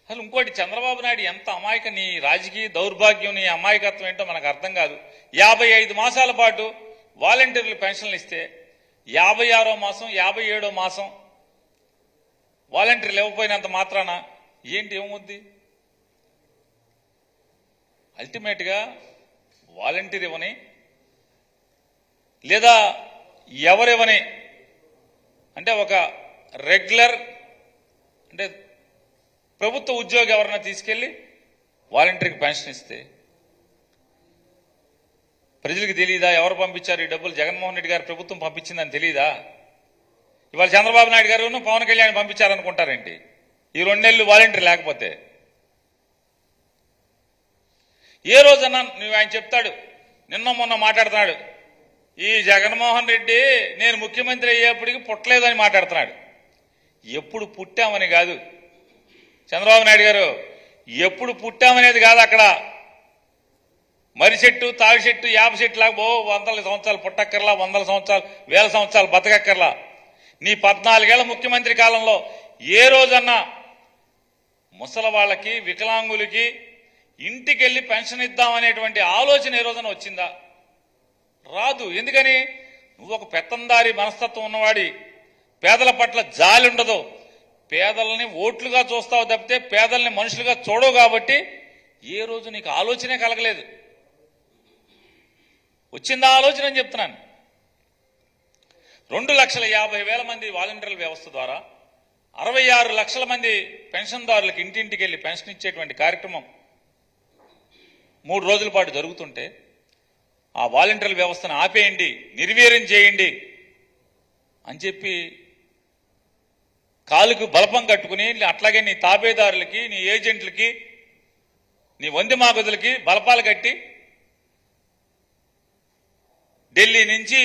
అసలు ఇంకోటి చంద్రబాబు నాయుడు ఎంత అమాయక, నీ రాజకీయ దౌర్భాగ్యం, నీ అమాయకత్వం ఏంటో మనకు అర్థం కాదు. 55 మాసాల పాటు వాలంటీర్లు పెన్షన్లు ఇస్తే 56వ మాసం 57వ మాసం వాలంటీర్లు ఇవ్వకపోయినంత మాత్రాన ఏంటి ఏమవుద్ది? అల్టిమేట్గా వాలంటీర్ ఇవ్వని లేదా ఎవరివ్వని అంటే ఒక రెగ్యులర్ అంటే ప్రభుత్వ ఉద్యోగి ఎవరైనా తీసుకెళ్లి వాలంటీర్కి పెన్షన్ ఇస్తే ప్రజలకు తెలియదా ఎవరు పంపించారు ఈ డబ్బులు? జగన్మోహన్ రెడ్డి గారు ప్రభుత్వం పంపించిందని తెలియదా? ఇవాళ చంద్రబాబు నాయుడు గారు పవన్ కళ్యాణ్ పంపించారనుకుంటారేంటి ఈ 2 నెలలు వాలంటీర్ లేకపోతే? ఏ రోజన్నా నువ్వు ఆయన చెప్తాడు, నిన్న మొన్న మాట్లాడుతున్నాడు, ఈ జగన్మోహన్ రెడ్డి నేను ముఖ్యమంత్రి అయ్యేప్పటికి పుట్టలేదని మాట్లాడుతున్నాడు. ఎప్పుడు పుట్టామని కాదు చంద్రబాబు నాయుడు గారు, ఎప్పుడు పుట్టామనేది కాదు అక్కడ. మర్రి చెట్టు తాడి చెట్టు 50 చెట్టు లాగా 100 సంవత్సరాలు పుట్టక్కర్లా, 100 సంవత్సరాలు 1000 సంవత్సరాలు బతకక్కర్లా. నీ 14 ఏళ్ల ముఖ్యమంత్రి కాలంలో ఏ రోజన్నా ముసలి వాళ్ళకి వికలాంగులకి ఇంటికెళ్ళి పెన్షన్ ఇద్దామనేటువంటి ఆలోచన ఏ రోజున వచ్చిందా? రాదు. ఎందుకని? నువ్వు ఒక పెత్తందారి మనస్తత్వం ఉన్నవాడి, పేదల పట్ల జాలి ఉండదు, పేదల్ని ఓట్లుగా చూస్తావు తప్పితే పేదల్ని మనుషులుగా చూడవు. కాబట్టి ఏ రోజు నీకు ఆలోచనే కలగలేదు. వచ్చిందా ఆలోచన అని చెప్తున్నాను. 2,50,000 మంది వాలంటీర్ల వ్యవస్థ ద్వారా 66 లక్షల మంది పెన్షన్దారులకు ఇంటింటికి వెళ్ళి పెన్షన్ ఇచ్చేటువంటి కార్యక్రమం 3 రోజుల పాటు జరుగుతుంటే ఆ వాలంటీర్ల వ్యవస్థను ఆపేయండి, నిర్వీర్యం చేయండి అని చెప్పి కాలుకు బలపం కట్టుకుని, అట్లాగే నీ తాబేదారులకి, నీ ఏజెంట్లకి, నీ వందిమాగదులకి బలపాలు కట్టి ఢిల్లీ నుంచి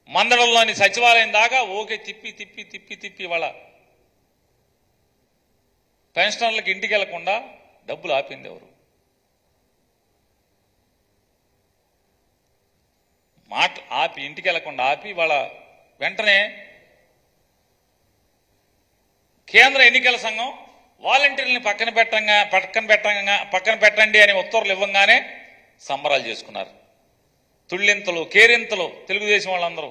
మందడంలోని సచివాలయం దాకా ఓకే తిప్పి తిప్పి తిప్పి తిప్పి వాళ్ళ పెన్షనర్లకు ఇంటికి వెళ్లకుండా డబ్బులు ఆపింది ఎవరు? మాట ఆపి ఇంటికి వెళ్లకుండా ఆపి వాళ్ళ వెంటనే కేంద్ర ఎన్నికల సంఘం వాలంటీర్లని పక్కన పెట్టండి అని ఉత్తర్వులు ఇవ్వంగానే సంబరాలు చేసుకున్నారు. తుళ్ళింతలు కేరింతలు తెలుగుదేశం వాళ్ళందరూ.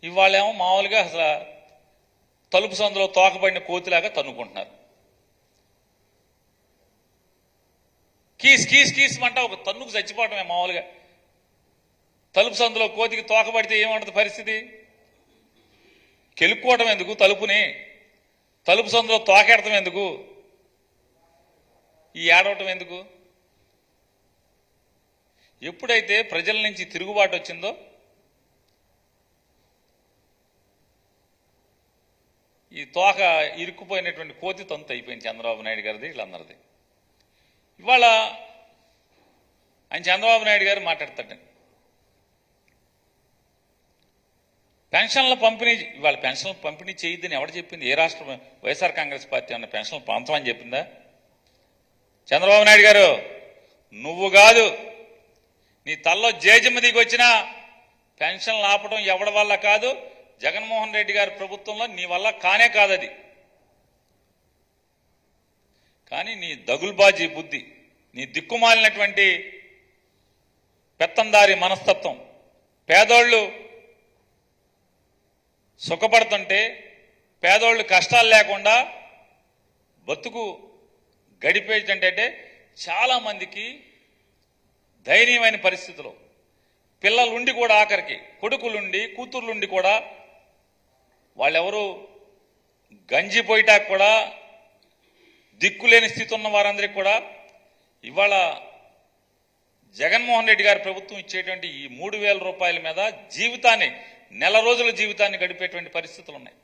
ఇవాళేమో మామూలుగా అసలు తలుపు సందులో తోకబడిన కోతిలాగా తన్నుకుంటున్నారు. కీస్ కీస్ కీస్ అంట ఒక తన్నుకు చచ్చిపోవటమే మామూలుగా. తలుపు సందులో కోతికి తోకబడితే ఏమంటుంది పరిస్థితి? కెలుక్కోవటం ఎందుకు తలుపుని? తలుపు సందులో తోకెడటం ఎందుకు? ఈ ఏడవటం ఎందుకు? ఎప్పుడైతే ప్రజల నుంచి తిరుగుబాటు వచ్చిందో ఈ తోక ఇరుక్కుపోయినటువంటి కోతి తంతు అయిపోయింది చంద్రబాబు నాయుడు గారిది, వీళ్ళందరిది. ఇవాళ ఆయన చంద్రబాబు నాయుడు గారు మాట్లాడతాడు పెన్షన్ల పంపిణీ. ఇవాళ పెన్షన్ల పంపిణీ చేయొద్దని ఎవరు చెప్పింది? ఏ రాష్ట్ర వైఎస్ఆర్ కాంగ్రెస్ పార్టీ అన్న పెన్షన్లు పంచమని చెప్పిందా? చంద్రబాబు నాయుడు గారు నువ్వు కాదు, నీ తల్లో జేజమ్మ దిగి వచ్చినా పెన్షన్లు ఆపడం ఎవడి వల్ల కాదు, జగన్మోహన్ రెడ్డి గారి ప్రభుత్వంలో నీ వల్ల కానే కాదది. కానీ నీ దగుల్బాజీ బుద్ధి, నీ దిక్కుమాలినటువంటి పెత్తందారి మనస్తత్వం, పేదోళ్ళు సుఖపడుతుంటే పేదోళ్ళు కష్టాలు లేకుండా బతుకు గడిపేటంటే చాలా మందికి దయనీయమైన పరిస్థితులు, పిల్లలుండి కూడా ఆఖరికి కొడుకులుండి కూతుర్లుండి కూడా వాళ్ళెవరు గంజిపోయిటాకు కూడా దిక్కులేని స్థితి ఉన్న వారందరికీ కూడా ఇవాళ జగన్మోహన్ రెడ్డి గారి ప్రభుత్వం ఇచ్చేటువంటి ఈ 3,000 రూపాయల మీద జీవితాన్ని, నెల రోజుల జీవితాన్ని గడిపేటువంటి పరిస్థితులు ఉన్నాయి.